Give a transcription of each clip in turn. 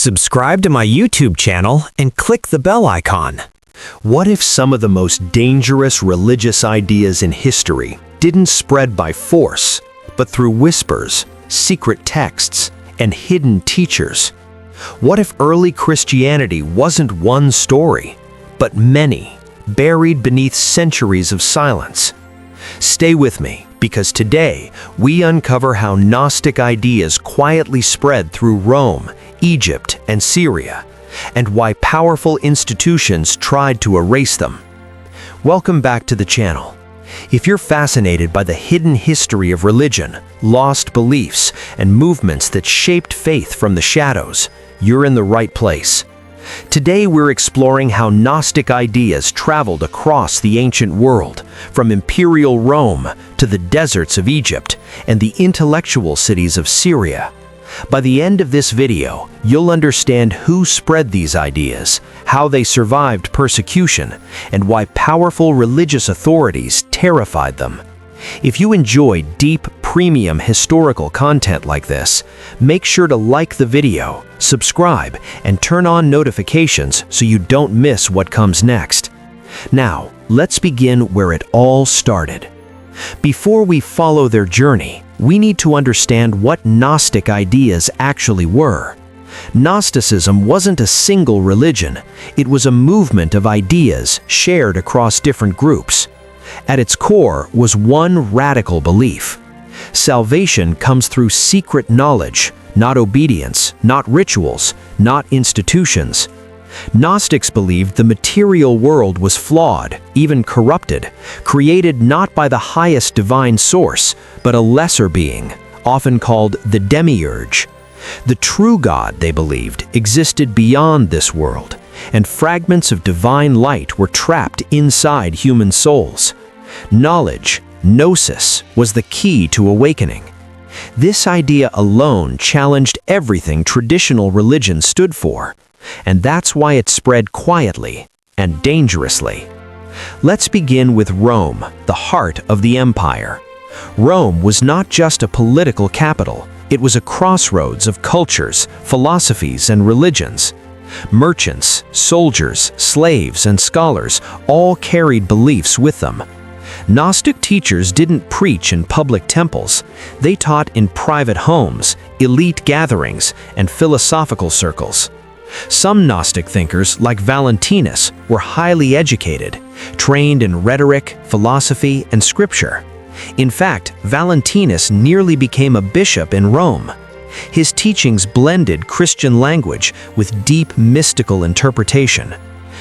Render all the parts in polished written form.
Subscribe to my YouTube channel and click the bell icon. What if some of the most dangerous religious ideas in history didn't spread by force, but through whispers, secret texts, and hidden teachers? What if early Christianity wasn't one story, but many, buried beneath centuries of silence? Stay with me, because today we uncover how Gnostic ideas quietly spread through Rome, Egypt, and Syria, and why powerful institutions tried to erase them. Welcome back to the channel. If you're fascinated by the hidden history of religion, lost beliefs, and movements that shaped faith from the shadows, you're in the right place. Today we're exploring how Gnostic ideas traveled across the ancient world, from imperial Rome to the deserts of Egypt and the intellectual cities of Syria. By the end of this video, you'll understand who spread these ideas, how they survived persecution, and why powerful religious authorities terrified them. If you enjoy deep, premium historical content like this, make sure to like the video, subscribe, and turn on notifications so you don't miss what comes next. Now, let's begin where it all started. Before we follow their journey, we need to understand what Gnostic ideas actually were. Gnosticism wasn't a single religion, it was a movement of ideas shared across different groups. At its core was one radical belief. Salvation comes through secret knowledge, not obedience, not rituals, not institutions. Gnostics believed the material world was flawed, even corrupted, created not by the highest divine source, but a lesser being, often called the demiurge. The true God, they believed, existed beyond this world, and fragments of divine light were trapped inside human souls. Knowledge, gnosis, was the key to awakening. This idea alone challenged everything traditional religion stood for, and that's why it spread quietly and dangerously. Let's begin with Rome, the heart of the empire. Rome was not just a political capital, it was a crossroads of cultures, philosophies, and religions. Merchants, soldiers, slaves, and scholars all carried beliefs with them. Gnostic teachers didn't preach in public temples, they taught in private homes, elite gatherings, and philosophical circles. Some Gnostic thinkers, like Valentinus, were highly educated, trained in rhetoric, philosophy, and scripture. In fact, Valentinus nearly became a bishop in Rome. His teachings blended Christian language with deep mystical interpretation.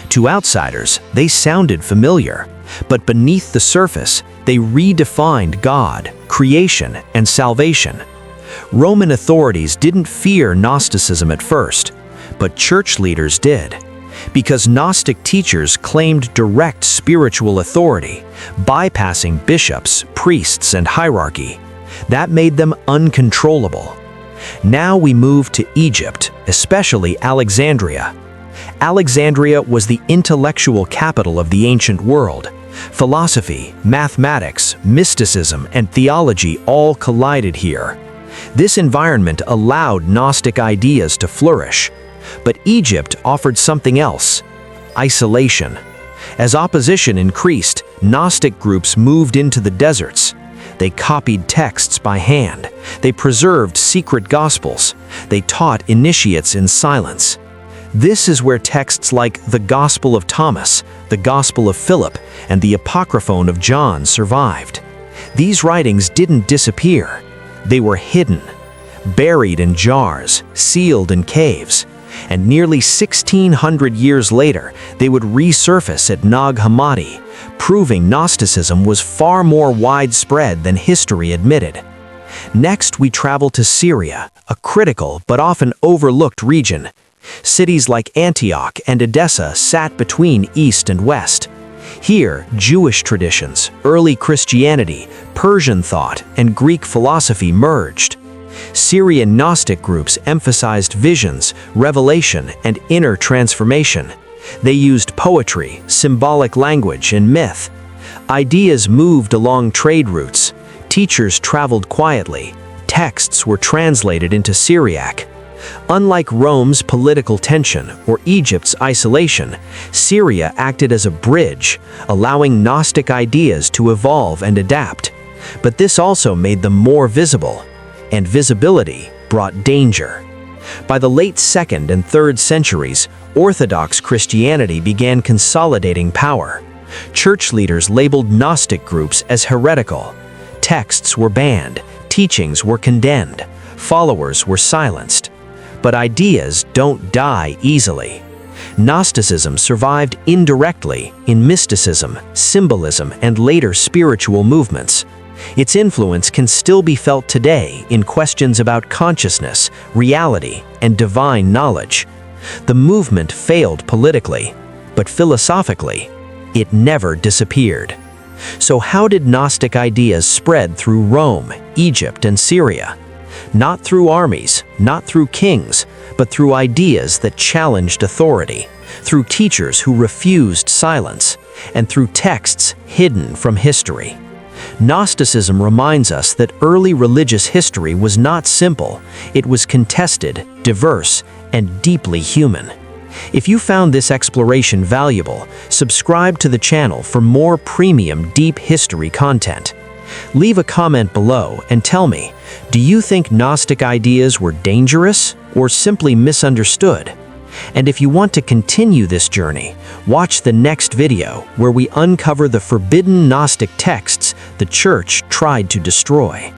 To outsiders, they sounded familiar, but beneath the surface, they redefined God, creation, and salvation. Roman authorities didn't fear Gnosticism at first, but church leaders did, because Gnostic teachers claimed direct spiritual authority, bypassing bishops, priests, and hierarchy. That made them uncontrollable. Now we move to Egypt, especially Alexandria. Alexandria was the intellectual capital of the ancient world. Philosophy, mathematics, mysticism, and theology all collided here. This environment allowed Gnostic ideas to flourish. But Egypt offered something else: isolation. As opposition increased, Gnostic groups moved into the deserts. They copied texts by hand. They preserved secret gospels. They taught initiates in silence. This is where texts like the Gospel of Thomas, the Gospel of Philip, and the Apocryphon of John survived. These writings didn't disappear. They were hidden, buried in jars, sealed in caves. And nearly 1,600 years later, they would resurface at Nag Hammadi, proving Gnosticism was far more widespread than history admitted. Next, we travel to Syria, a critical but often overlooked region. Cities like Antioch and Edessa sat between East and West. Here, Jewish traditions, early Christianity, Persian thought, and Greek philosophy merged. Syrian Gnostic groups emphasized visions, revelation, and inner transformation. They used poetry, symbolic language, and myth. Ideas moved along trade routes. Teachers traveled quietly. Texts were translated into Syriac. Unlike Rome's political tension or Egypt's isolation, Syria acted as a bridge, allowing Gnostic ideas to evolve and adapt. But this also made them more visible, and visibility brought danger. By the late 2nd and 3rd centuries, Orthodox Christianity began consolidating power. Church leaders labeled Gnostic groups as heretical. Texts were banned, teachings were condemned, followers were silenced. But ideas don't die easily. Gnosticism survived indirectly in mysticism, symbolism, and later spiritual movements. Its influence can still be felt today in questions about consciousness, reality, and divine knowledge. The movement failed politically, but philosophically, it never disappeared. So how did Gnostic ideas spread through Rome, Egypt, and Syria? Not through armies, not through kings, but through ideas that challenged authority, through teachers who refused silence, and through texts hidden from history. Gnosticism reminds us that early religious history was not simple, it was contested, diverse, and deeply human. If you found this exploration valuable, subscribe to the channel for more premium deep history content. Leave a comment below and tell me, do you think Gnostic ideas were dangerous or simply misunderstood? And if you want to continue this journey, watch the next video where we uncover the forbidden Gnostic texts the Church tried to destroy.